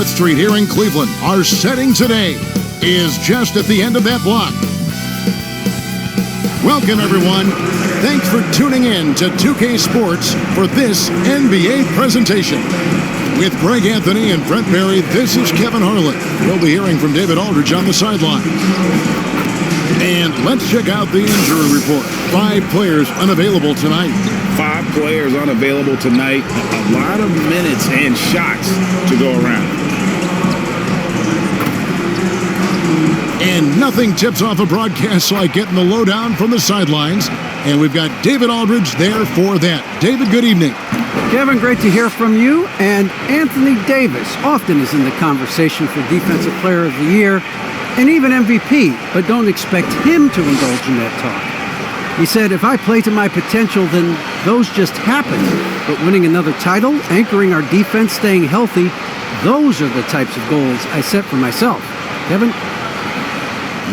4th Street here in Cleveland. Our setting today is just at the end of that block. Welcome, everyone. Thanks for tuning in to 2K Sports for this NBA presentation. With Greg Anthony and Brent Barry, this is Kevin Harlan. We'll be hearing from David Aldridge on the sideline. And let's check out the injury report. 5 players unavailable tonight. 5 players unavailable tonight. A lot of minutes and shots to go around. And nothing tips off a broadcast like getting the lowdown from the sidelines. And we've got David Aldridge there for that. David, good evening. Kevin, great to hear from you. And Anthony Davis often is in the conversation for Defensive Player of the Year and even MVP, but don't expect him to indulge in that talk. He said, if I play to my potential, then those just happen. But winning another title, anchoring our defense, staying healthy, those are the types of goals I set for myself. Kevin?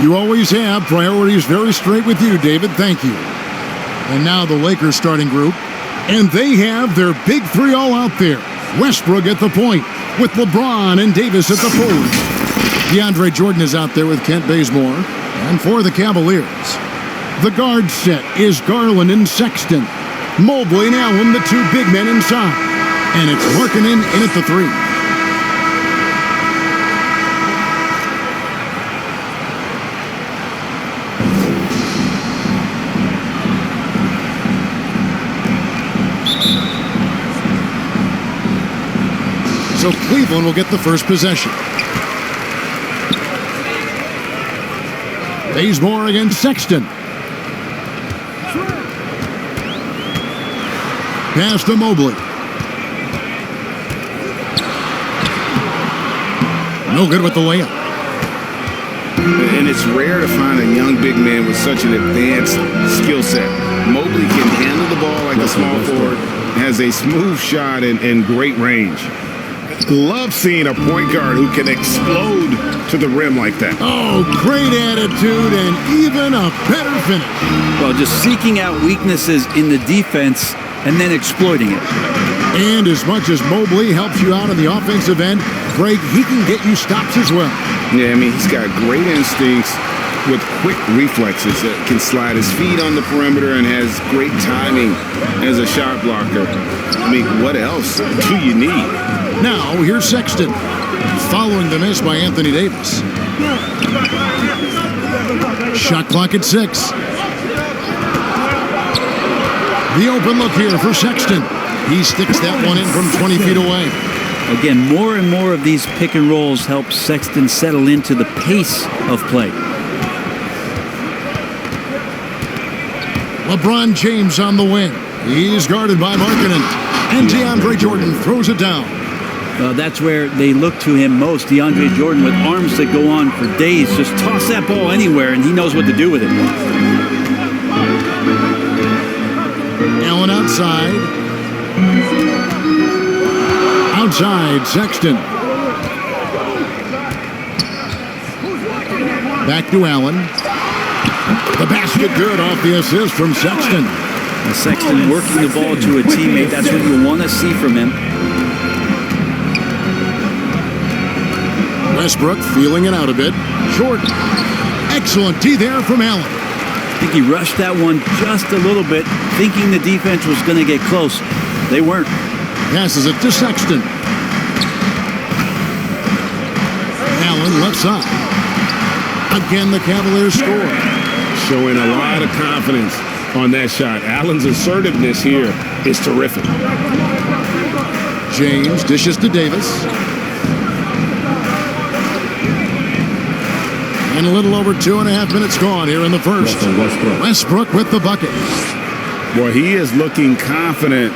You always have priorities very straight with you, David. Thank you. And now the Lakers starting group. And they have their big 3 all out there. Westbrook at the point with LeBron and Davis at the forward. DeAndre Jordan is out there with Kent Bazemore. And for the Cavaliers, the guard set is Garland and Sexton. Mobley and Allen, the 2 big men inside. And it's Markkanen in at the 3. So Cleveland will get the first possession. Bazemore against Sexton. Pass to Mobley. No good with the layup. And it's rare to find a young big man with such an advanced skill set. Mobley can handle the ball like a small forward, has a smooth shot and great range. Love seeing a point guard who can explode to the rim like that. Oh, great attitude and even a better finish. Well, just seeking out weaknesses in the defense and then exploiting it. And as much as Mobley helps you out on the offensive end, Greg, he can get you stops as well. Yeah, I mean, he's got great instincts with quick reflexes that can slide his feet on the perimeter and has great timing as a shot blocker. I mean, what else do you need? Now, here's Sexton, following the miss by Anthony Davis. Shot clock at 6. The open look here for Sexton. He sticks that one in from 20 feet away. Again, more and more of these pick and rolls help Sexton settle into the pace of play. LeBron James on the wing. He's guarded by Markkanen. And DeAndre Jordan throws it down. That's where they look to him most. DeAndre Jordan with arms that go on for days. Just toss that ball anywhere, and he knows what to do with it. Allen outside. Outside, Sexton. Back to Allen. The basket good off the assist from Sexton. And Sexton working the ball to a teammate. That's what you want to see from him. Westbrook feeling it out a bit. Jordan. Excellent D there from Allen. I think he rushed that one just a little bit, thinking the defense was going to get close. They weren't. Passes it to Sexton. Allen left side. Again, the Cavaliers score. Showing a lot of confidence on that shot. Allen's assertiveness here is terrific. James dishes to Davis. And a little over 2.5 minutes gone here in the first. Westbrook with the bucket. Boy, he is looking confident.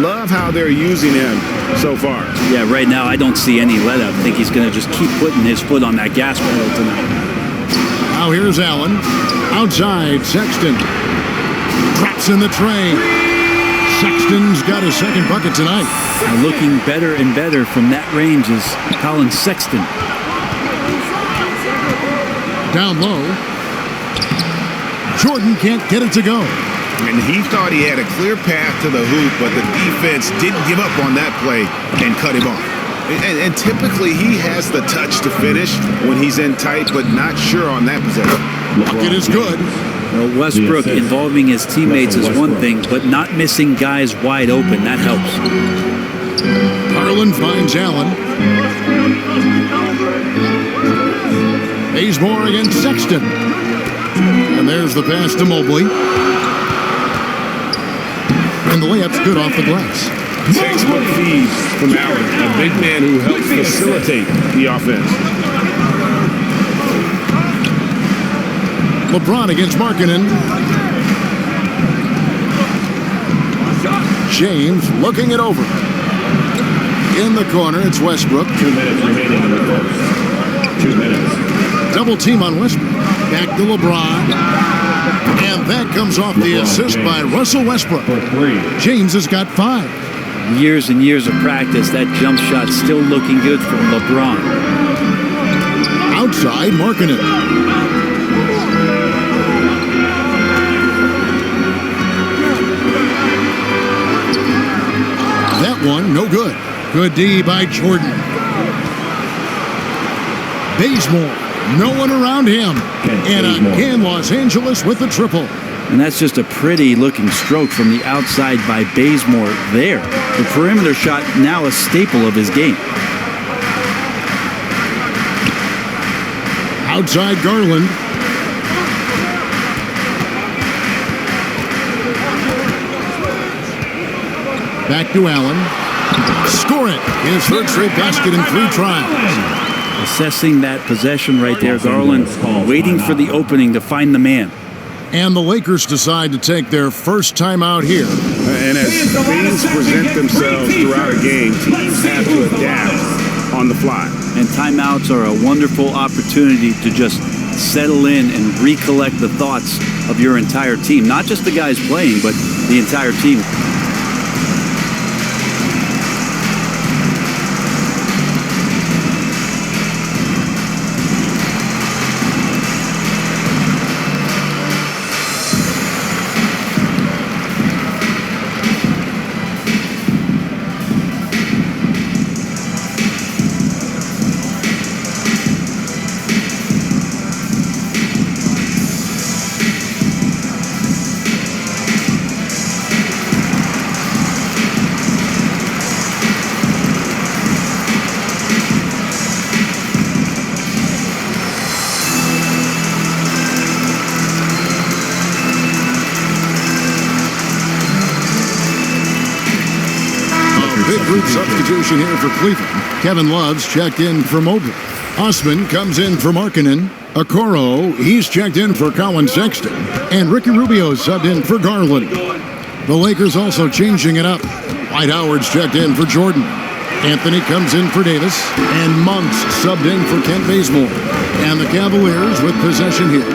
Love how they're using him so far. Yeah, right now I don't see any let up. I think he's going to just keep putting his foot on that gas pedal tonight. Now here's Allen. Outside, Sexton. Drops in the tray. Sexton's got his second bucket tonight. And looking better and better from that range is Colin Sexton. Down low. Jordan can't get it to go. And he thought he had a clear path to the hoop, but the defense didn't give up on that play and cut him off. And typically he has the touch to finish when he's in tight, but not sure on that possession. Bucket is good. Well, Westbrook involving his teammates is one thing, but not missing guys wide open, that helps. Garland finds Allen. Bazemore against Sexton. And there's the pass to Mobley. And the layup's good off the glass. Textbook feed from Allen, a big man who helps facilitate the offense. LeBron against Markkanen. James looking it over. In the corner, it's Westbrook. 2 minutes remaining in the first. 2 minutes. Double team on Westbrook. Back to LeBron. And that comes off the assist by Russell Westbrook. For 3. James has got 5. Years and years of practice, that jump shot still looking good from LeBron. Outside, Markkanen. That one, no good. Good D by Jordan. Bazemore, no one around him. And again, Los Angeles with the triple. And that's just a pretty looking stroke from the outside by Bazemore there. The perimeter shot now a staple of his game. Outside Garland. Back to Allen. Score it. His third straight basket in 3 tries. Assessing that possession right there, Garland waiting for the opening to find the man. And the Lakers decide to take their first timeout here. And as things present themselves throughout a game, teams have to adapt on the fly. And timeouts are a wonderful opportunity to just settle in and recollect the thoughts of your entire team. Not just the guys playing, but the entire team. Big group substitution here for Cleveland. Kevin Love's checked in for Mobley. Osman comes in for Markkanen. Okoro, he's checked in for Colin Sexton. And Ricky Rubio's subbed in for Garland. The Lakers also changing it up. Dwight Howard's checked in for Jordan. Anthony comes in for Davis. And Monk's subbed in for Kent Bazemore. And the Cavaliers with possession here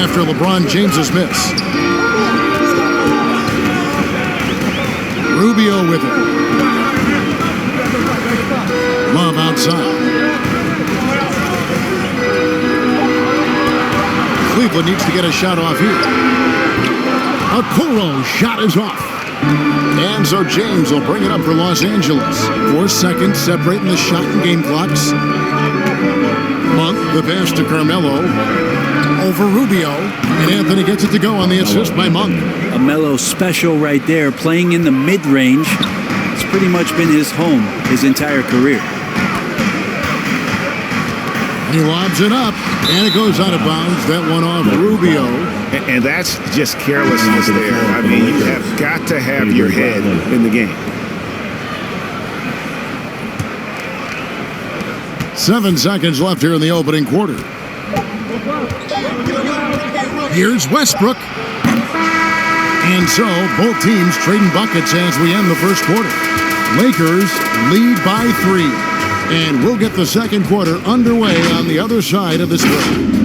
after LeBron James's miss. Rubio with it. Love outside. Cleveland needs to get a shot off here. Okoro's shot is off. And so James will bring it up for Los Angeles. 4 seconds separating the shot and game clocks. Monk, the pass to Carmelo. Over Rubio. And Anthony gets it to go on the assist by Monk. A Melo special right there, playing in the mid-range. It's pretty much been his home his entire career. He lobs it up, and it goes out of bounds. That one off Rubio. And that's just carelessness there. I mean, you have got to have your head in the game. 7 seconds left here in the opening quarter. Here's Westbrook. And so, both teams trading buckets as we end the first quarter. Lakers lead by 3. And we'll get the second quarter underway on the other side of this break.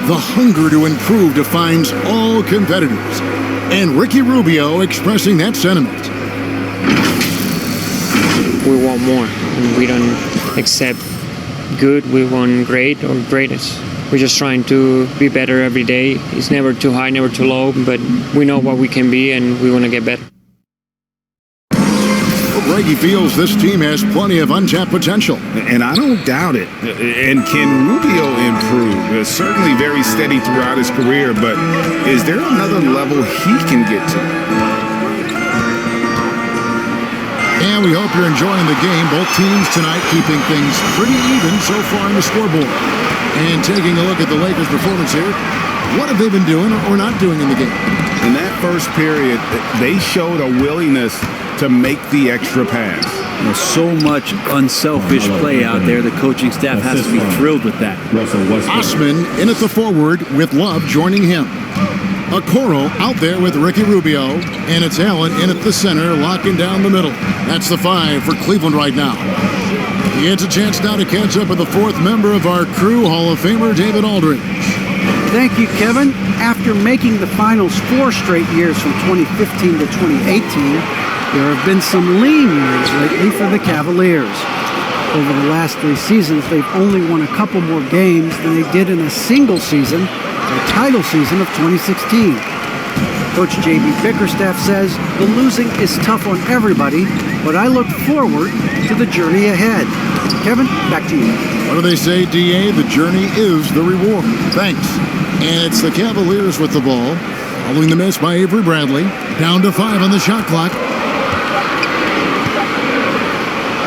The hunger to improve defines all competitors. And Ricky Rubio expressing that sentiment. We want more, and we don't accept good, we want great or greatest. We're just trying to be better every day. It's never too high, never too low, but we know what we can be and we want to get better. Greggy feels this team has plenty of untapped potential. And I don't doubt it. And can Rubio improve? Certainly very steady throughout his career, but is there another level he can get to? And we hope you're enjoying the game. Both teams tonight keeping things pretty even so far on the scoreboard. And taking a look at the Lakers' performance here, what have they been doing or not doing in the game? In that first period, they showed a willingness to make the extra pass. So much unselfish play out there. The coaching staff has to be thrilled with that. Osman in at the forward with Love joining him. Okoro out there with Ricky Rubio, and it's Allen in at the center, locking down the middle. That's the 5 for Cleveland right now. He gets a chance now to catch up with the 4th member of our crew, Hall of Famer David Aldridge. Thank you, Kevin. After making the finals 4 straight years from 2015 to 2018, there have been some lean years lately for the Cavaliers. Over the last 3 seasons, they've only won a couple more games than they did in a single season, the title season of 2016. Coach J.B. Bickerstaff says the losing is tough on everybody, but I look forward to the journey ahead. Kevin, back to you. What do they say, D.A.? The journey is the reward. Thanks. And it's the Cavaliers with the ball. Following the miss by Avery Bradley. Down to 5 on the shot clock.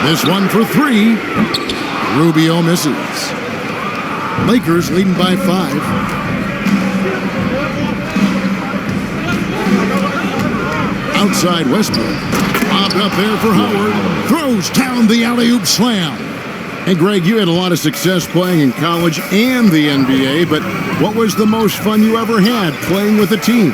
This one for 3. Rubio misses. Lakers leading by 5. Outside Westbrook. Popped up there for Howard. Throws down the alley-oop slam. And Greg, you had a lot of success playing in college and the NBA, but what was the most fun you ever had playing with a team?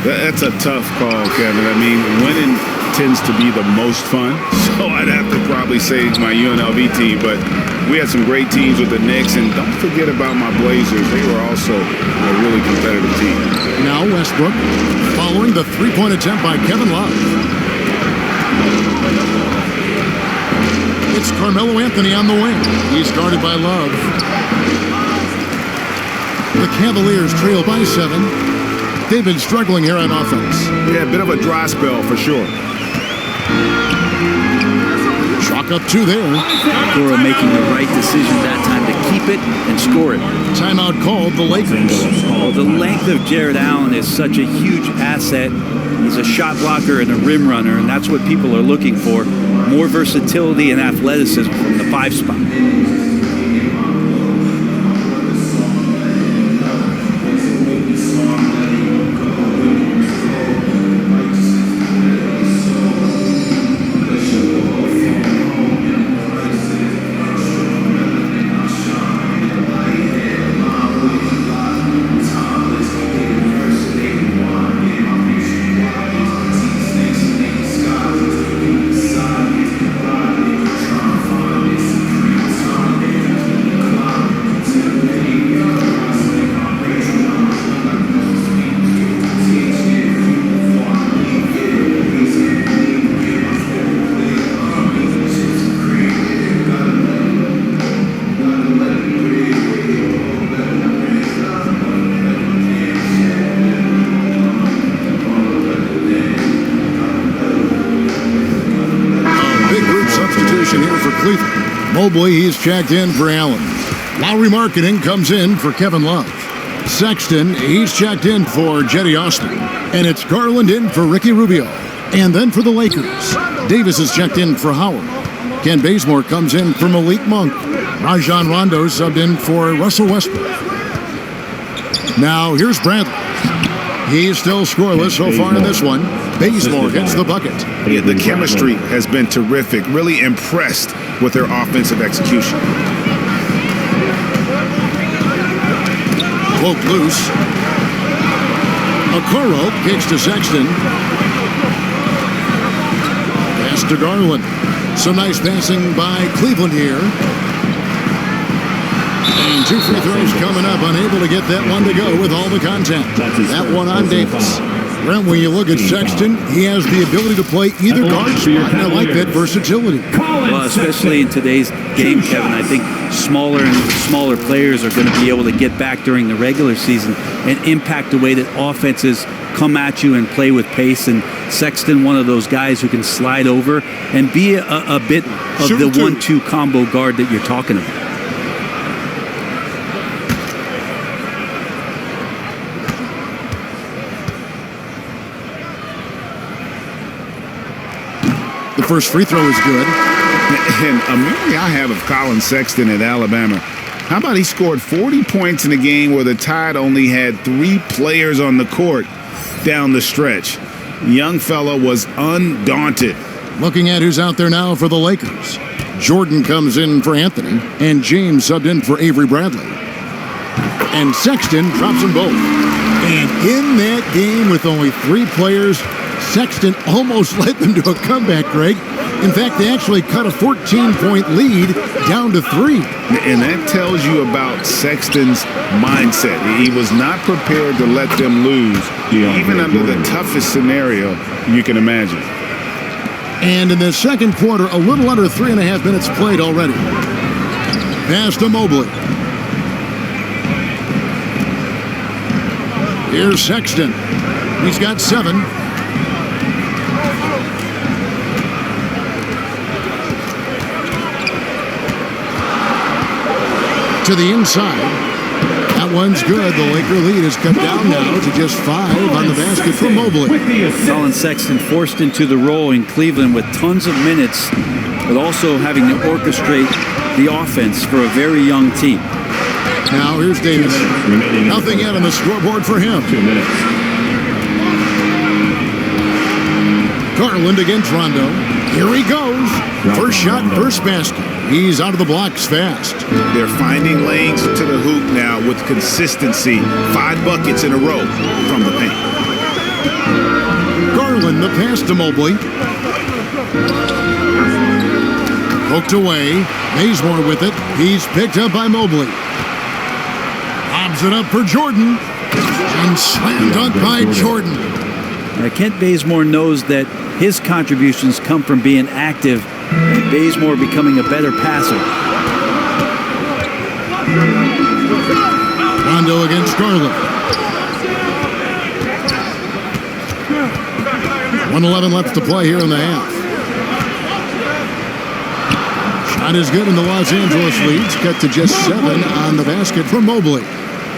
That's a tough call, Kevin. I mean, winning tends to be the most fun, so I'd have to probably say my UNLV team, but we had some great teams with the Knicks, and don't forget about my Blazers. They were also a really competitive team. Now Westbrook following the three-point attempt by Kevin Love. It's Carmelo Anthony on the wing. He's guarded by Love. The Cavaliers trail by 7. They've been struggling here on offense. Yeah, a bit of a dry spell for sure. Chalk up 2 there. Okoro making the right decision that time to keep it and score it. Timeout called the Lakers. Well, the length of Jared Allen is such a huge asset. He's a shot blocker and a rim runner, and that's what people are looking for. More versatility and athleticism from the 5 spot. Mobley, he's checked in for Allen. Lowry Marketing comes in for Kevin Love. Sexton, he's checked in for Jetty Austin. And it's Garland in for Ricky Rubio. And then for the Lakers, Davis is checked in for Howard. Ken Bazemore comes in for Malik Monk. Rajon Rondo subbed in for Russell Westbrook. Now here's Bradley. He's still scoreless so far in this one. Bazemore gets the bucket. Yeah, the chemistry has been terrific. Really impressed with their offensive execution. Cloak loose. Okoro kicks to Sexton. Pass to Garland. Some nice passing by Cleveland here. And 2 free throws coming up, unable to get that one to go with all the contact. That one on Davis. Brent, when you look at Sexton, he has the ability to play either guard spot, and I like that versatility. Well, especially in today's game, Kevin, I think smaller and smaller players are going to be able to get back during the regular season and impact the way that offenses come at you and play with pace. And Sexton, one of those guys who can slide over and be a bit of the 1-2 combo guard that you're talking about. The first free throw is good. And a memory I have of Colin Sexton at Alabama. How about he scored 40 points in a game where the Tide only had 3 players on the court down the stretch. Young fella was undaunted. Looking at who's out there now for the Lakers. Jordan comes in for Anthony, and James subbed in for Avery Bradley. And Sexton drops them both. And in that game with only 3 players, Sexton almost led them to a comeback, Greg. In fact, they actually cut a 14-point lead down to 3. And that tells you about Sexton's mindset. He was not prepared to let them lose, even under the toughest scenario you can imagine. And in the second quarter, a little under 3.5 minutes played already. Pass to Mobley. Here's Sexton. He's got 7. To the inside. That one's good. The Laker lead is cut down now to just 5 on the basket for Mobley. Colin Sexton forced into the role in Cleveland with tons of minutes, but also having to orchestrate the offense for a very young team. Now here's Davis. Nothing yet on the scoreboard for him. 2 minutes. Garland against Rondo. Here he goes. First shot, first basket. He's out of the blocks fast. They're finding lanes to the hoop now with consistency. 5 buckets in a row from the paint. Garland, the pass to Mobley. Poked away. Bazemore with it. He's picked up by Mobley. Lobs it up for Jordan. And slam dunk by Jordan. Now, Kent Bazemore knows that his contributions come from being active and Bazemore becoming a better passer. Rondo against Garland. 1:11 left to play here in the half. Shot is good, and the Los Angeles leads cut to just 7 on the basket for Mobley.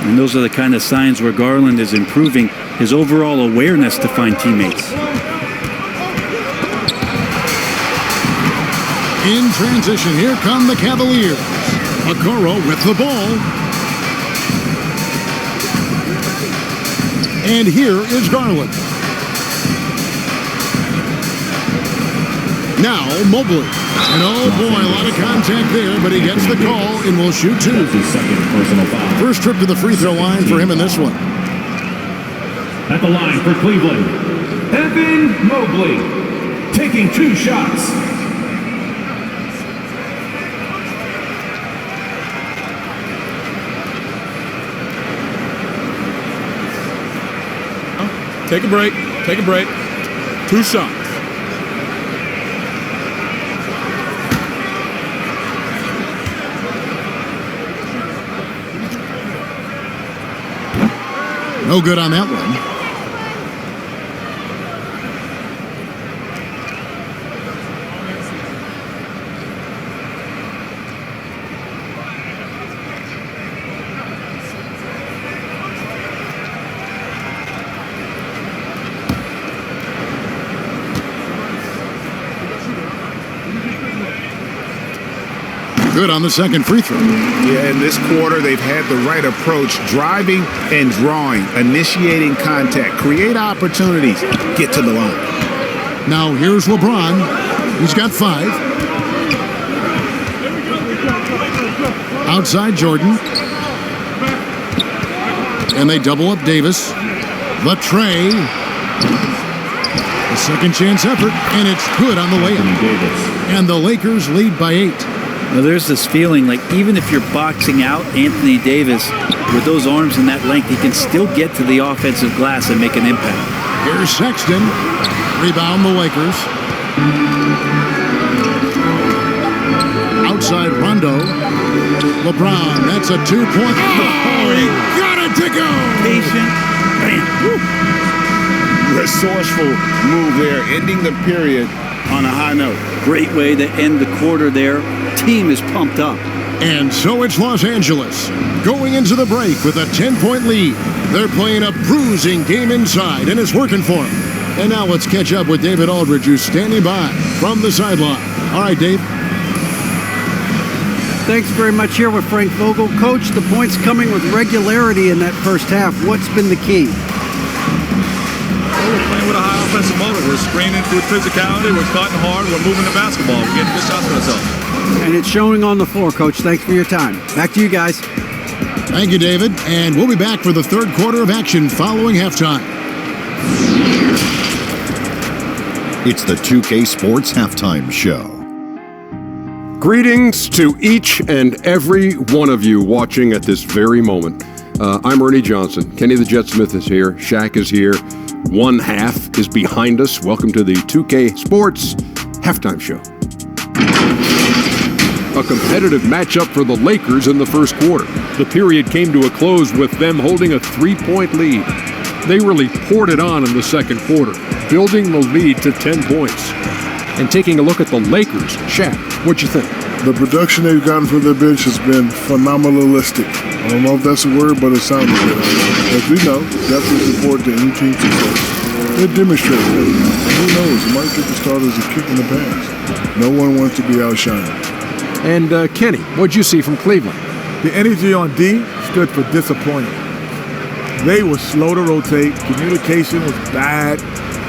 And those are the kind of signs where Garland is improving his overall awareness to find teammates. In transition, here come the Cavaliers. Okoro with the ball. And here is Garland. Now Mobley. And oh boy, a lot of contact there, but he gets the call and will shoot 2. That's his second personal foul. First trip to the free throw line for him in this one. At the line for Cleveland, Evan Mobley, taking 2 shots. Take a break. Take a break. 2 shots. No good on that one. Good on the second free throw. Yeah, in this quarter, they've had the right approach, driving and drawing, initiating contact, create opportunities, get to the line. Now here's LeBron. He's got 5. Outside Jordan. And they double up Davis. The tray. A second chance effort, and it's good on the layup. And the Lakers lead by 8. Now, there's this feeling like even if you're boxing out Anthony Davis with those arms and that length, he can still get to the offensive glass and make an impact. Here's Sexton. Rebound the Lakers. Outside Rondo. LeBron, that's a 2-point. Oh, he got it to go. Patient. Bam. Resourceful move there, ending the period on a high note. Great way to end the quarter there. Team is pumped up. And so it's Los Angeles going into the break with a 10-point lead. They're playing a bruising game inside, and it's working for them. And now let's catch up with David Aldridge, who's standing by from the sideline. All right, Dave. Thanks very much. Here with Frank Vogel. Coach, the points coming with regularity in that first half. What's been the key? We're playing with a high offensive motor. We're screening with physicality. We're cutting hard. We're moving the basketball. We're getting good shots for ourselves. And it's showing on the floor, Coach. Thanks for your time. Back to you guys. Thank you, David. And we'll be back for the third quarter of action following halftime. It's the 2K Sports Halftime Show. Greetings to each and every one of you watching at this very moment. I'm Ernie Johnson. Kenny the Jet Smith is here. Shaq is here. One half is behind us. Welcome to the 2K Sports Halftime Show. A competitive matchup for the Lakers in the first quarter. The period came to a close with them holding a 3-point lead. They really poured it on in the second quarter, building the lead to 10 points. And taking a look at the Lakers, Shaq, what'd you think? The production they've gotten from their bench has been phenomenalistic. I don't know if that's a word, but it sounded good. As we know, depth is important to any team's success. They're demonstrating it. Who knows? It might get the starters a kick in the pants. No one wants to be outshined. And Kenny, what'd you see from Cleveland? The energy on D stood for disappointing. They were slow to rotate. Communication was bad.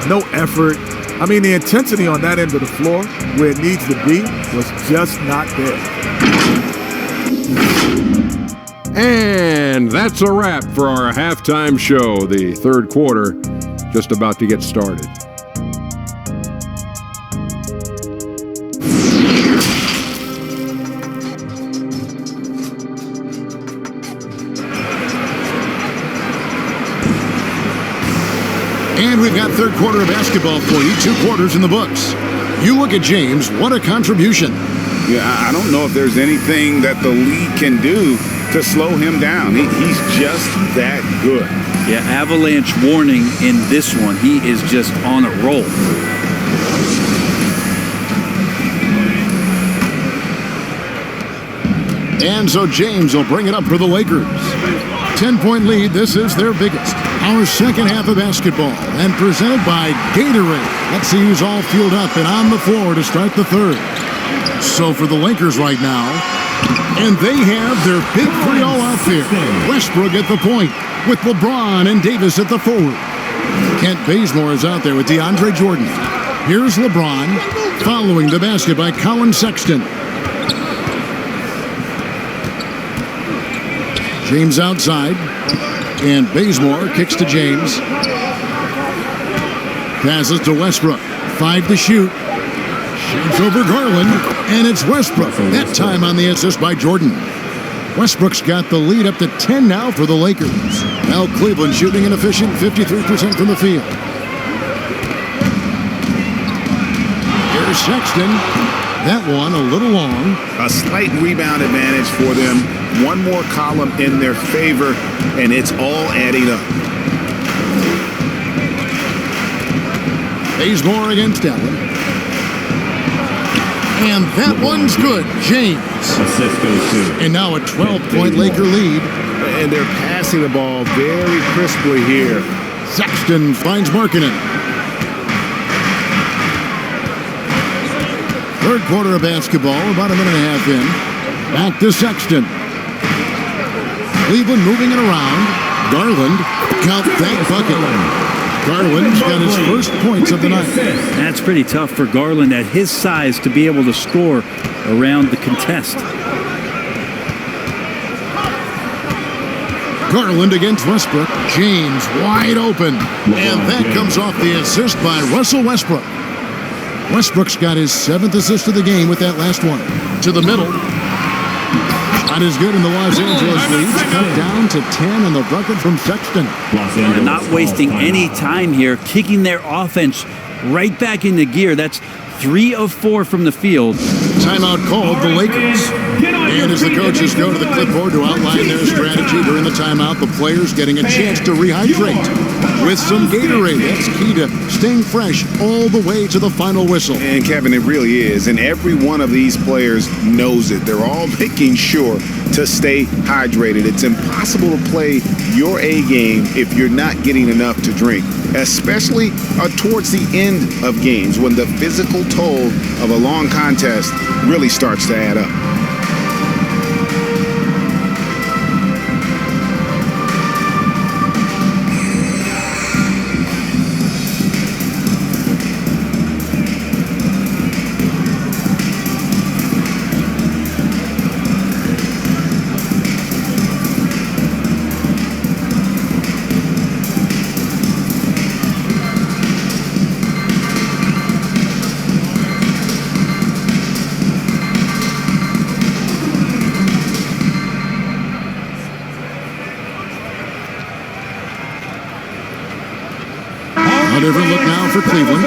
No effort. I mean, the intensity on that end of the floor, where it needs to be, was just not there. And that's a wrap for our halftime show. The third quarter just about to get started. And we've got third quarter of basketball for you, 2 quarters in the books. You look at James, what a contribution. Yeah, I don't know if there's anything that the league can do to slow him down. He's just that good. Yeah, avalanche warning in this one. He is just on a roll. And so James will bring it up for the Lakers. 10-point lead, this is their biggest. Our second half of basketball, and presented by Gatorade. Let's see who's all fueled up and on the floor to start the third. So for the Lakers right now, and they have their big three all out there. Westbrook at the point, with LeBron and Davis at the forward. Kent Bazemore is out there with DeAndre Jordan. Here's LeBron, following the basket by Colin Sexton. James outside, and Bazemore kicks to James. Passes to Westbrook, 5 to shoot. Shoots over Garland, and it's Westbrook. That time on the assist by Jordan. Westbrook's got the lead up to 10 now for the Lakers. Now Cleveland shooting an efficient 53% from the field. Here's Sexton. That one a little long. A slight rebound advantage for them. One more column in their favor, and it's all adding up. Bazemore against Allen. And that one's good. James. Assist goes to. And now a 12-point Laker lead. And they're passing the ball very crisply here. Sexton finds Markkanen. Third quarter of basketball, about a minute and a half in. Back to Sexton. Cleveland moving it around. Garland, count that bucket. Garland's got his first points of the night. That's pretty tough for Garland at his size to be able to score around the contest. Garland against Westbrook. James wide open. And that comes off the assist by Russell Westbrook. Westbrook's got his 7th assist of the game with that last one. to the middle. Shot is good, and the Los Angeles leads cut down to 10 on the bucket from Sexton. They're not wasting any time here, kicking their offense right back into gear. That's 3 of 4 from the field. Timeout called the Lakers. And as the coaches go to the clipboard to outline their strategy during the timeout, the players getting a chance to rehydrate with some Gatorade. That's key to staying fresh all the way to the final whistle. And Kevin, it really is. And every one of these players knows it. They're all making sure to stay hydrated. It's impossible to play your A game if you're not getting enough to drink, especially towards the end of games when the physical toll of a long contest really starts to add up. A different look now for Cleveland.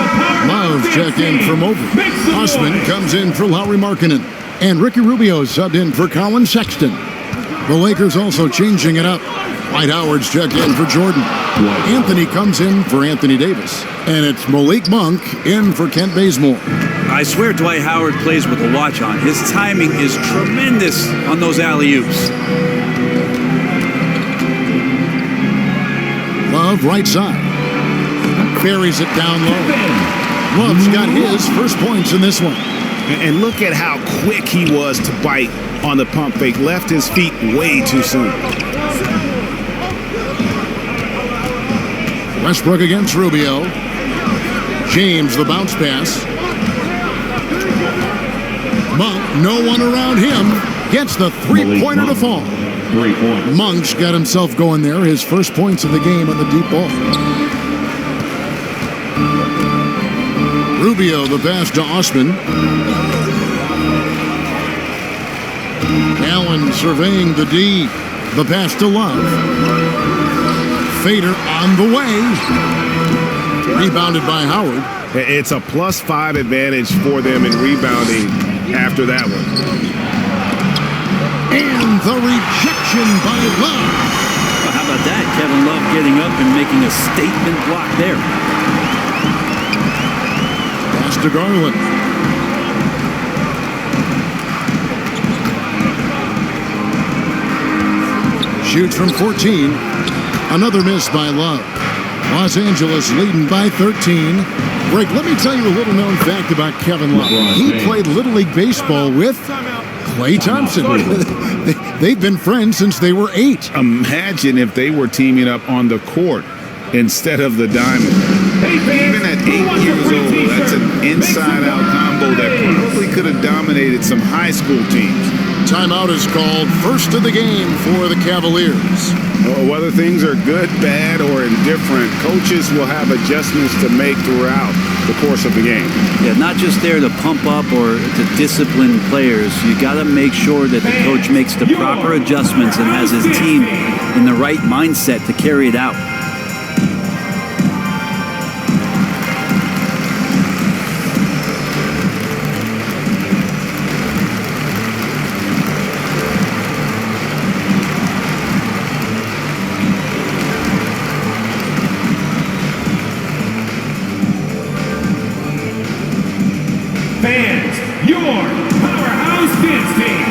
Love checked in for Mobley. Osman comes in for Lauri Markkanen. And Ricky Rubio subbed in for Colin Sexton. The Lakers also changing it up. Dwight Howard's checked in for Jordan. Anthony comes in for Anthony Davis. And it's Malik Monk in for Kent Bazemore. I swear Dwight Howard plays with a watch on. His timing is tremendous on those alley-oops. Love right side. Buries it down low. Love's got his first points in this one. And look at how quick he was to bite on the pump fake. Left his feet way too soon. Westbrook against Rubio. James the bounce pass. Monk, no one around him, gets the three-pointer to fall. 3 points. Monk's got himself going there. His first points of the game on the deep ball. Rubio the pass to Osman. Allen surveying the D. The pass to Love. Fader on the way. Rebounded by Howard. It's a +5 advantage for them in rebounding after that one. And the rejection by Love. Well, how about that? Kevin Love getting up and making a statement block there. Pass to Garland. Shoots from 14. Another miss by Love. Los Angeles leading by 13. Greg, let me tell you a little known fact about Kevin Love. He played Little League Baseball with Klay Thompson. They've been friends since they were 8. Imagine if they were teaming up on the court instead of the diamond. Even at 8 years old, that's an inside-out combo that probably could have dominated some high school teams. Timeout is called, first of the game for the Cavaliers. Whether things are good, bad, or indifferent, coaches will have adjustments to make throughout the course of the game. Yeah, not just there to pump up or to discipline players. You got to make sure that the coach makes the proper adjustments and has his team in the right mindset to carry it out. Fans, your powerhouse dance team.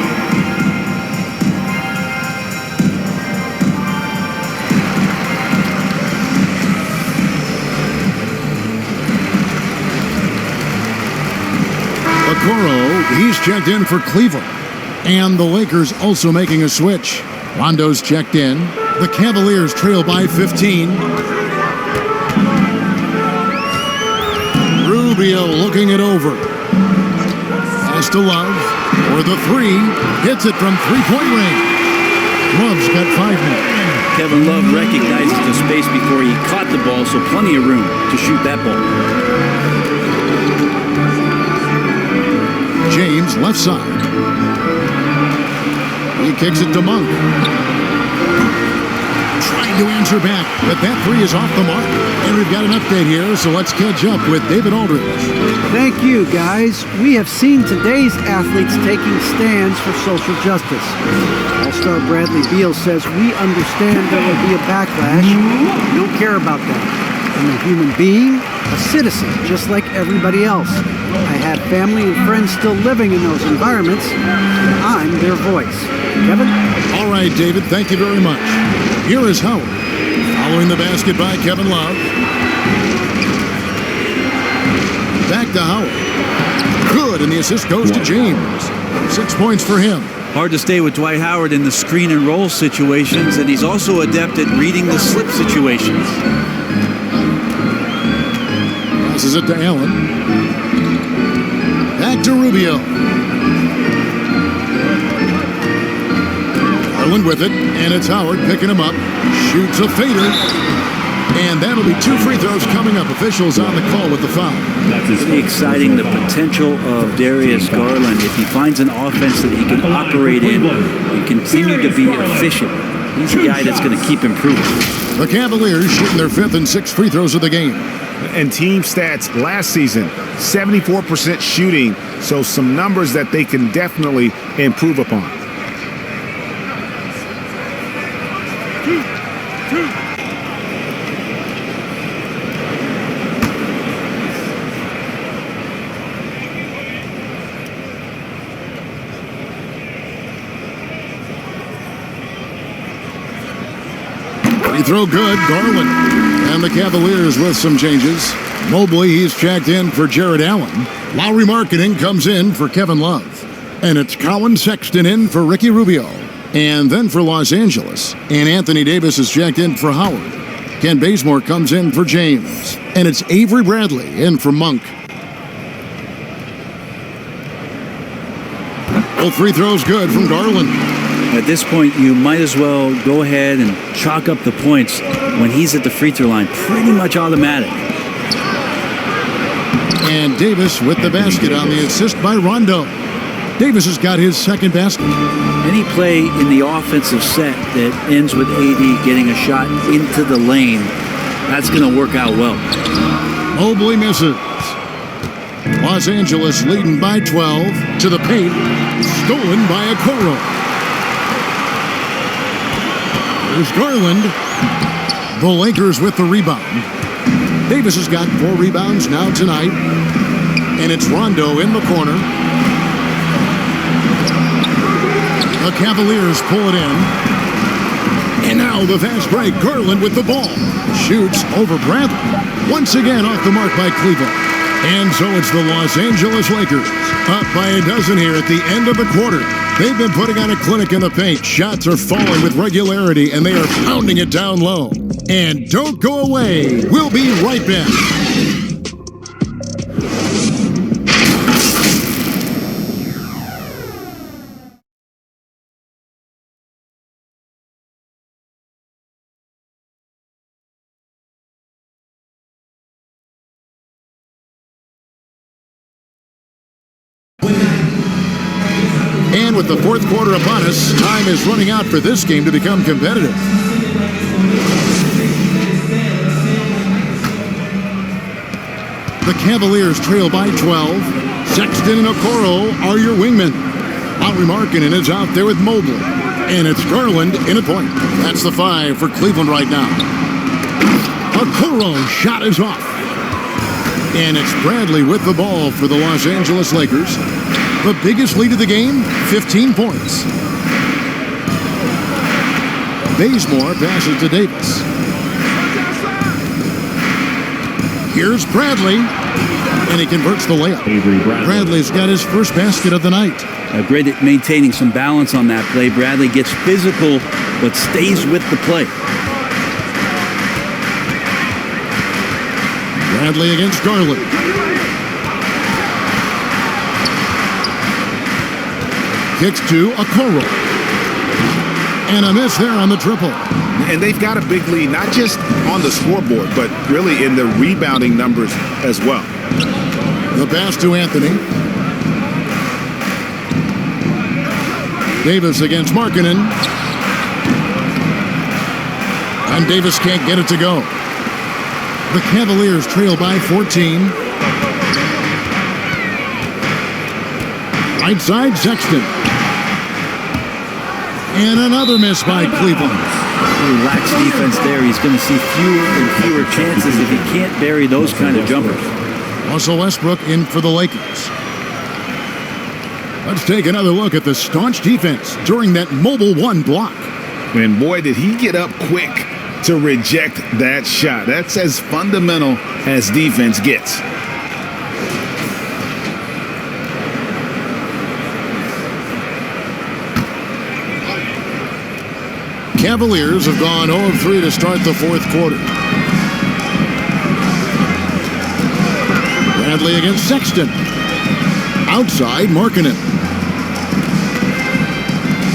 Okoro, he's checked in for Cleveland. And the Lakers also making a switch. Rondo's checked in. The Cavaliers trail by 15. Rubio looking it over. Pass to Love for the 3. Hits it from three-point range. Love's got 5 more. Kevin Love recognizes the space before he caught the ball, so plenty of room to shoot that ball. James, left side. He kicks it to Monk. Trying to answer back, but that three is off the mark. And we've got an update here, so let's catch up with David Aldridge. Thank you, guys. We have seen today's athletes taking stands for social justice. All-star Bradley Beal says, we understand there will be a backlash. We don't care about that. I'm a human being, a citizen, just like everybody else. I have family and friends still living in those environments. I'm their voice. Kevin? All right, David, thank you very much. Here is Howard, following the basket by Kevin Love. Back to Howard. Good, and the assist goes to James. 6 points for him. Hard to stay with Dwight Howard in the screen and roll situations, and he's also adept at reading the slip situations. Passes it to Allen. Back to Rubio. Garland with it, and it's Howard picking him up. Shoots a fader. And that'll be 2 free throws coming up. Officials on the call with the foul. Pretty exciting, the potential of Darius Garland. If he finds an offense that he can operate in and continue to be efficient, he's a guy that's going to keep improving. The Cavaliers shooting their 5th and 6th free throws of the game. And team stats last season, 74% shooting, so some numbers that they can definitely improve upon. Free throw good, Garland. And the Cavaliers with some changes. Mobley, he's checked in for Jared Allen. Lowry Marketing comes in for Kevin Love. And it's Colin Sexton in for Ricky Rubio. And then for Los Angeles. And Anthony Davis is checked in for Howard. Ken Bazemore comes in for James. And it's Avery Bradley in for Monk. Both free throws good from Garland. At this point, you might as well go ahead and chalk up the points when he's at the free throw line. Pretty much automatic. And Davis with the basket on the assist by Rondo. Davis has got his 2nd basket. Any play in the offensive set that ends with AD getting a shot into the lane, that's going to work out well. Mobley misses. Los Angeles leading by 12 to the paint. Stolen by Okoro. There's Garland. The Lakers with the rebound. Davis has got 4 rebounds now tonight. And it's Rondo in the corner. The Cavaliers pull it in. And now the fast break. Garland with the ball. Shoots over Bradley. Once again off the mark by Cleveland. And so it's the Los Angeles Lakers. Up by a dozen here at the end of the quarter. They've been putting on a clinic in the paint. Shots are falling with regularity, and they are pounding it down low. And don't go away. We'll be right back. And with the 4th quarter upon us, time is running out for this game to become competitive. The Cavaliers trail by 12. Sexton and Okoro are your wingmen. Lowry Markkanen is out there with Mobley. And it's Garland in a point. That's the 5 for Cleveland right now. Okoro shot is off. And it's Bradley with the ball for the Los Angeles Lakers. The biggest lead of the game, 15 points. Bazemore passes to Davis. Here's Bradley, and he converts the layup. Bradley's got his 1st basket of the night. Great at maintaining some balance on that play. Bradley gets physical, but stays with the play. Bradley against Garland. Kicks to Okoro. And a miss there on the triple. And they've got a big lead, not just on the scoreboard, but really in the rebounding numbers as well. The pass to Anthony. Davis against Markkanen. And Davis can't get it to go. The Cavaliers trail by 14. Right side, Sexton. And another miss by Cleveland. He lacks defense there. He's going to see fewer and fewer chances if he can't bury those kind of jumpers. Russell Westbrook in for the Lakers. Let's take another look at the staunch defense during that mobile one block. And boy, did he get up quick to reject that shot. That's as fundamental as defense gets. Cavaliers have gone 0 of 3 to start the fourth quarter. Bradley against Sexton. Outside, Markkanen.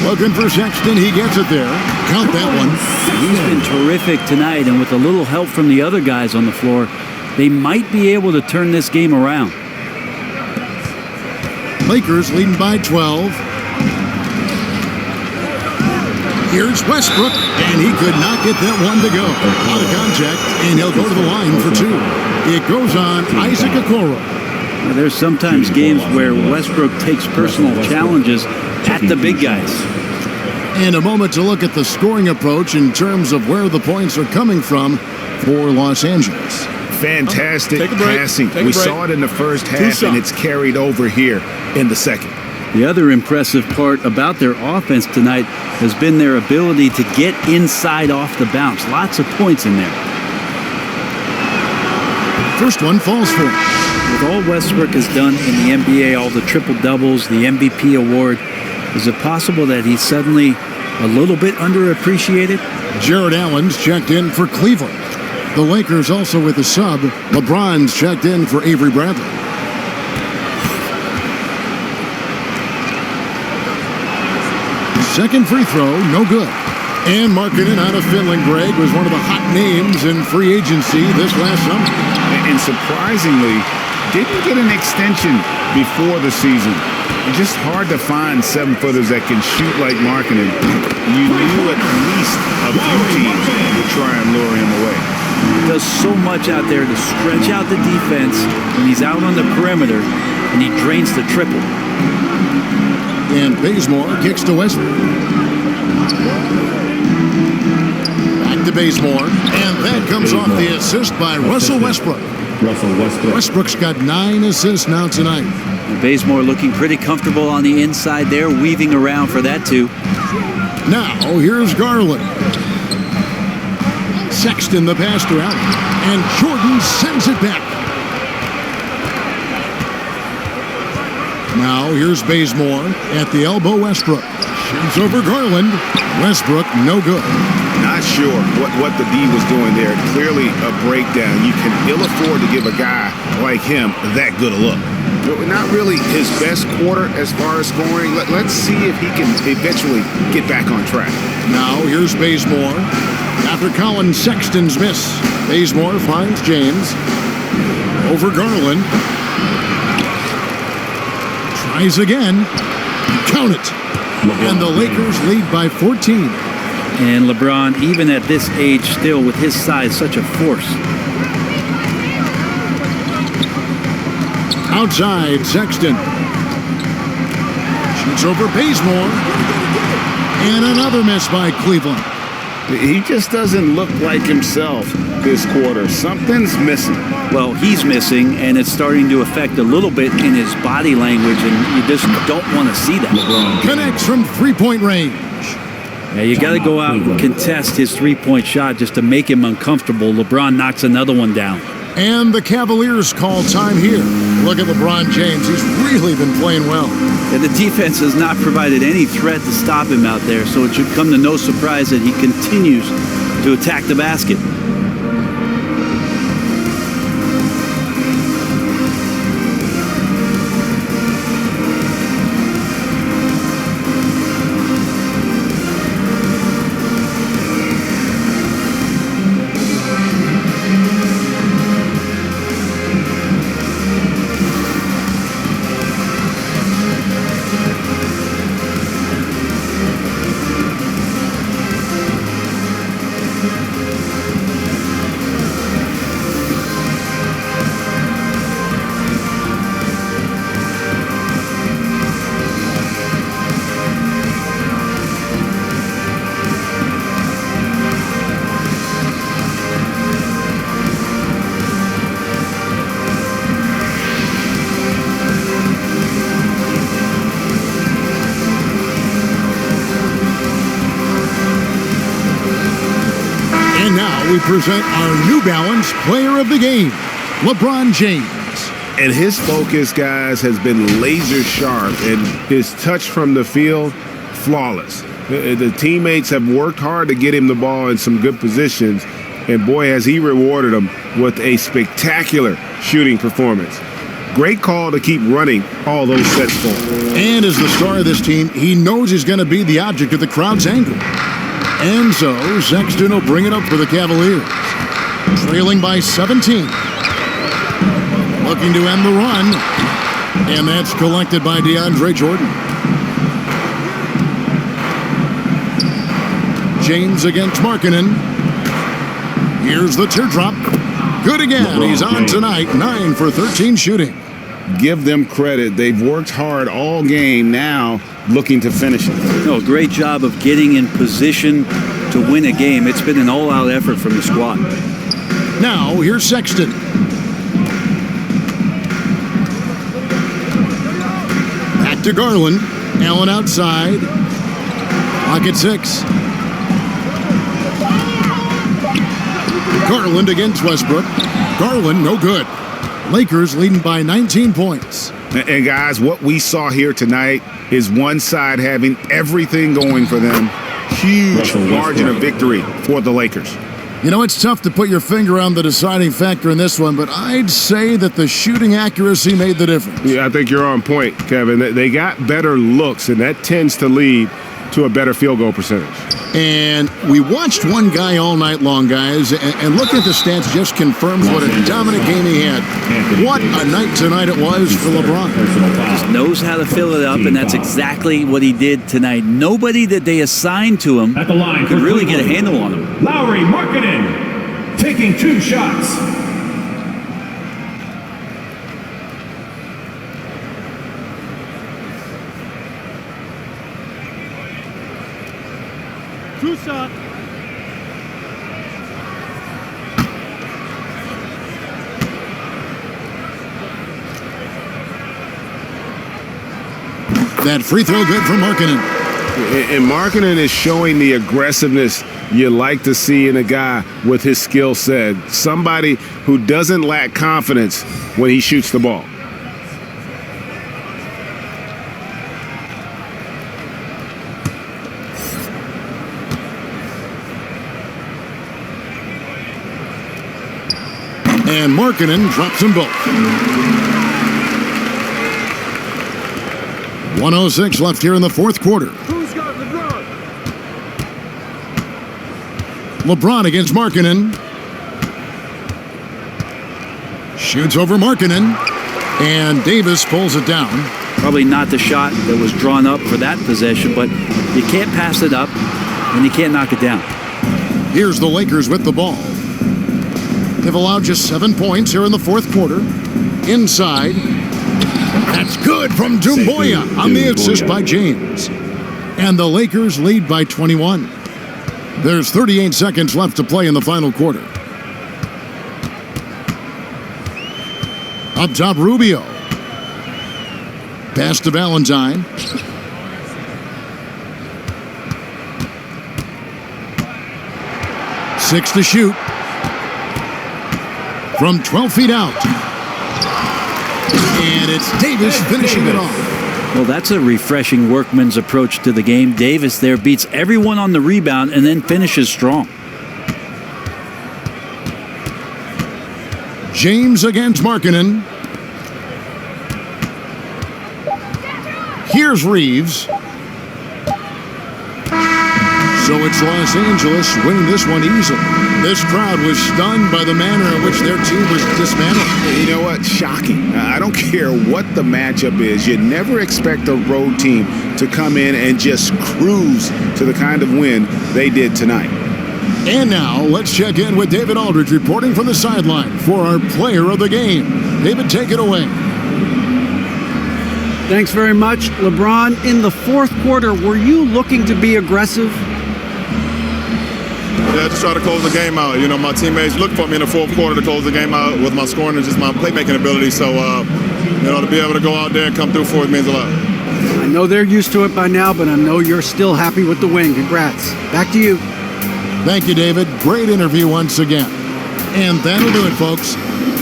Looking for Sexton. He gets it there. Count that one. He's been terrific tonight, and with a little help from the other guys on the floor, they might be able to turn this game around. Lakers leading by 12. Here's Westbrook, and he could not get that one to go. Out of contact, and he'll go to the line for two. It goes on Isaac Okoro. Now, there's sometimes games where Westbrook takes personal challenges at the big guys. And a moment to look at the scoring approach in terms of where the points are coming from for Los Angeles. Fantastic passing. We saw it in the first half, and it's carried over here in the second. The other impressive part about their offense tonight has been their ability to get inside off the bounce. Lots of points in there. First one falls for him. With all Westbrook has done in the NBA, all the triple-doubles, the MVP award, is it possible that he's suddenly a little bit underappreciated? Jared Allen's checked in for Cleveland. The Lakers also with a sub. LeBron's checked in for Avery Bradley. Second free throw, no good. And Markkanen out of Finland, Greg, was one of the hot names in free agency this last summer. And surprisingly, didn't get an extension before the season. It's just hard to find 7-footers that can shoot like Markkanen. You knew at least a few teams would try and lure him away. He does so much out there to stretch out the defense when he's out on the perimeter, and he drains the triple. And Bazemore kicks to Westbrook. Back to Bazemore. And that comes off the assist by Russell Westbrook. Westbrook's got 9 assists now tonight. And Bazemore looking pretty comfortable on the inside there, weaving around for that too. Now, here's Garland. Sexton the pass to Allen. And Jordan sends it back. Now, here's Bazemore at the elbow, Westbrook. Shoots over Garland. Westbrook, no good. Not sure what the D was doing there. Clearly a breakdown. You can ill afford to give a guy like him that good a look. Not really his best quarter as far as scoring. Let's see if he can eventually get back on track. Now, here's Bazemore. After Colin Sexton's miss, Bazemore finds James. Over Garland. Tries again. Count it. And the Lakers lead by 14. And LeBron, even at this age, still with his size, such a force. Outside, Sexton. Shoots over Bazemore. And another miss by Cleveland. He just doesn't look like himself this quarter. Something's missing. Well, he's missing, and it's starting to affect a little bit in his body language, and you just don't want to see that. LeBron connects from three-point range. Yeah, you got to go out and contest his three-point shot just to make him uncomfortable. LeBron knocks another one down. And the Cavaliers call time here. Look at LeBron James. He's really been playing well. And the defense has not provided any threat to stop him out there, so it should come to no surprise that he continues to attack the basket. And now we present our New Balance Player of the Game, LeBron James. And his focus, guys, has been laser sharp, and his touch from the field, flawless. The teammates have worked hard to get him the ball in some good positions, and boy, has he rewarded them with a spectacular shooting performance. Great call to keep running all those sets for him. And as the star of this team, he knows he's going to be the object of the crowd's anger. And so Sexton will bring it up for the Cavaliers, trailing by 17. Looking to end the run, and that's collected by DeAndre Jordan. James against Markkanen. Here's the teardrop. Good again. He's on tonight, 9 for 13 shooting. Give them credit. They've worked hard all game, now looking to finish it. No, great job of getting in position to win a game. It's been an all-out effort from the squad. Now, here's Sexton. Back to Garland. Allen outside. Pocket 6. Garland against Westbrook. Garland, no good. Lakers leading by 19 points. And guys, what we saw here tonight is one side having everything going for them. Huge margin of victory for the Lakers. You know, it's tough to put your finger on the deciding factor in this one, but I'd say that the shooting accuracy made the difference. Yeah, I think you're on point, Kevin. They got better looks, and that tends to lead to a better field goal percentage. And we watched one guy all night long, guys, and looking at the stats just confirms what a dominant game he had. What a night tonight it was for LeBron. Just knows how to fill it up, and that's exactly what he did tonight. Nobody that they assigned to him At the line could really get a handle on him. Lowry Markkanen taking 2 shots. That free throw good for Markkanen. And Markkanen is showing the aggressiveness you like to see in a guy with his skill set. Somebody who doesn't lack confidence when he shoots the ball. And Markkanen drops them both. 1:06 left here in the fourth quarter. Who's got LeBron? LeBron against Markkanen. Shoots over Markkanen. And Davis pulls it down. Probably not the shot that was drawn up for that possession, but you can't pass it up, and you can't knock it down. Here's the Lakers with the ball. They've allowed just 7 points here in the fourth quarter. Inside. That's good from Doumbouya on the assist by James. And the Lakers lead by 21. There's 38 seconds left to play in the final quarter. Up top, Rubio. Pass to Valentine. Six to shoot. From 12 feet out. And it's Davis finishing it off. Well, that's a refreshing workman's approach to the game. Davis there beats everyone on the rebound and then finishes strong. James against Markkanen. Here's Reeves. So it's Los Angeles winning this one easily. This crowd was stunned by the manner in which their team was dismantled. You know what? Shocking. I don't care what the matchup is. You never expect a road team to come in and just cruise to the kind of win they did tonight. And now let's check in with David Aldridge reporting from the sideline for our player of the game. David, take it away. Thanks very much, LeBron. In the fourth quarter, were you looking to be aggressive? Yeah, just try to close the game out. You know, my teammates looked for me in the fourth quarter to close the game out with my scoring and just my playmaking ability. So, you know, to be able to go out there and come through for it means a lot. I know they're used to it by now, but I know you're still happy with the win. Congrats. Back to you. Thank you, David. Great interview once again. And that'll do it, folks.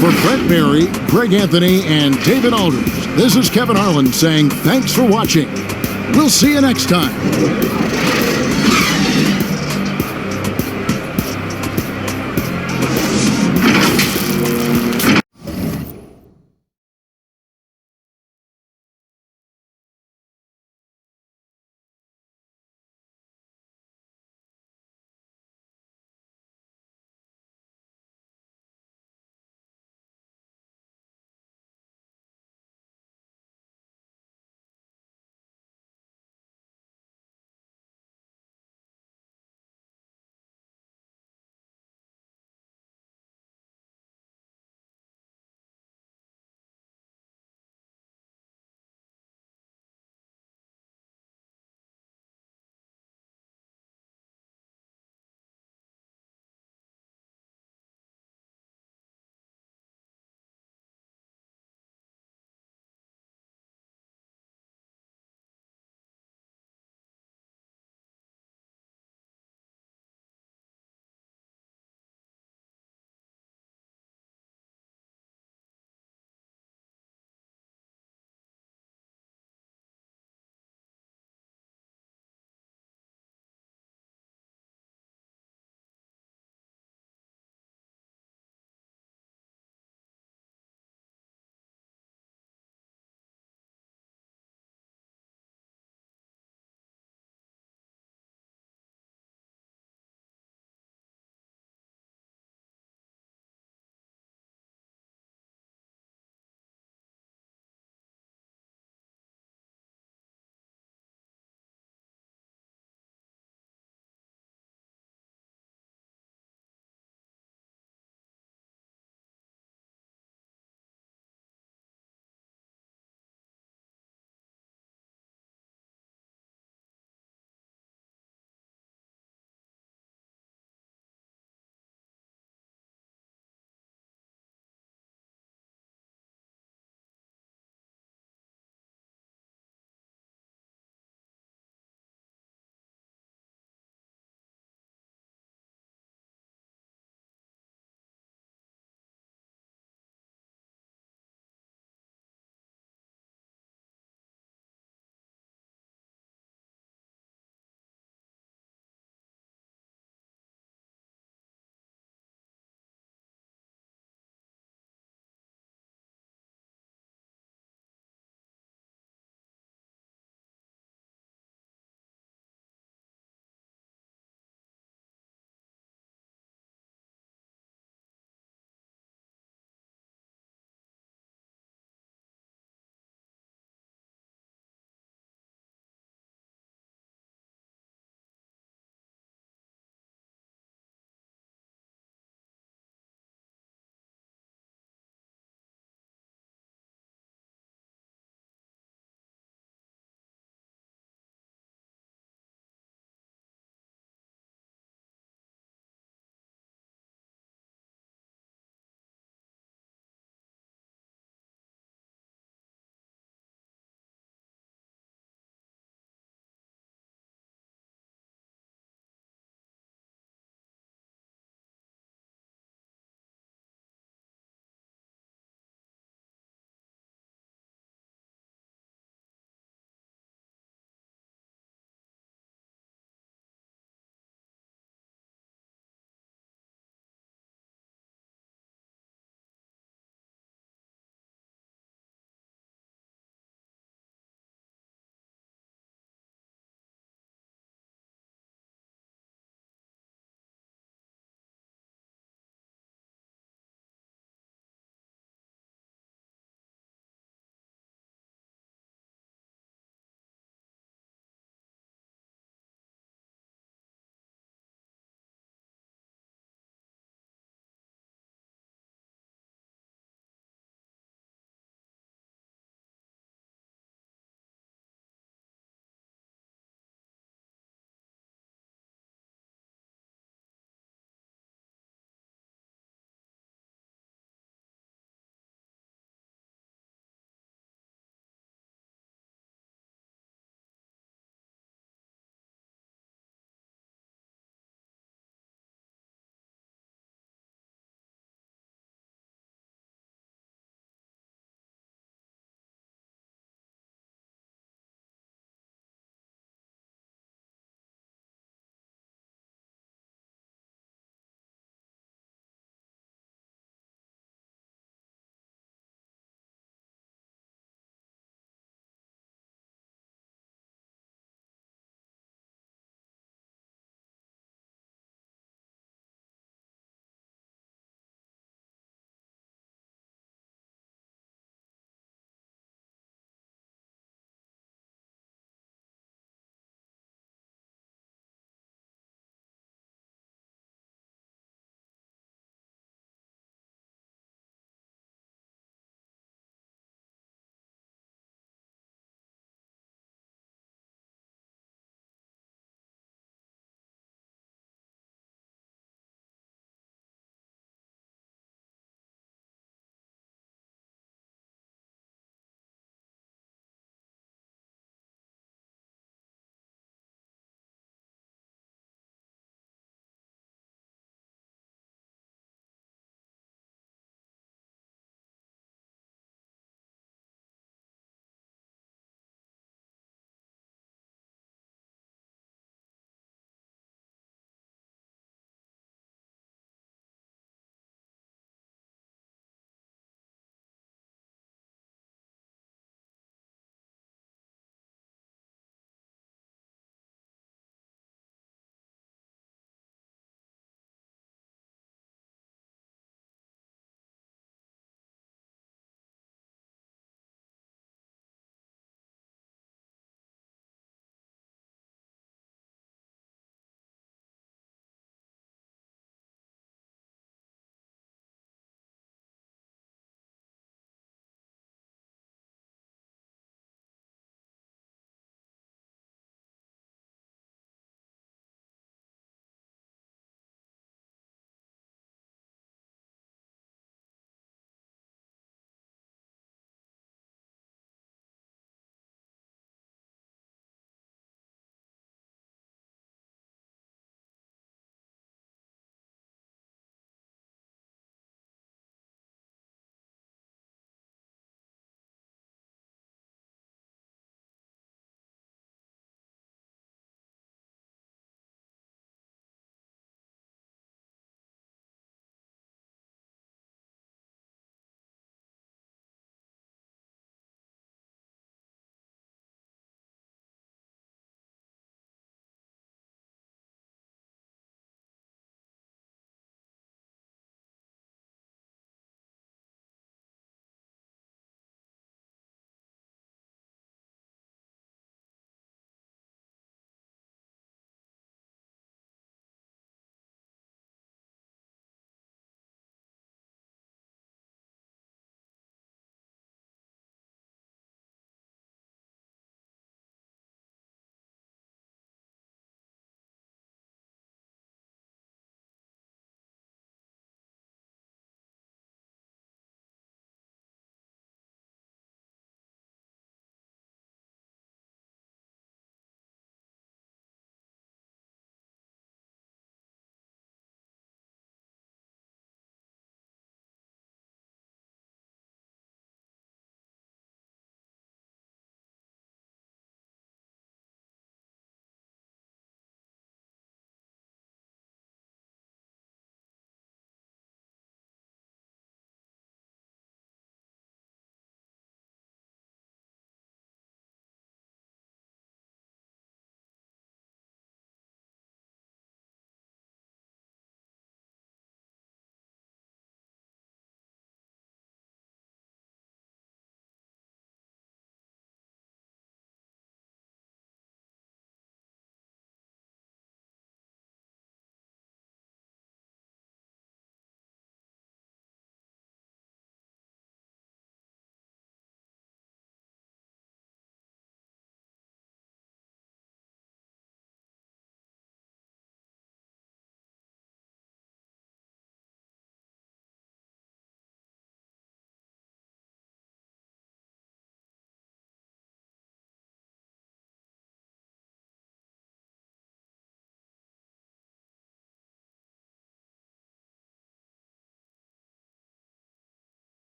For Brett Barry, Greg Anthony, and David Aldridge, this is Kevin Harlan saying thanks for watching. We'll see you next time.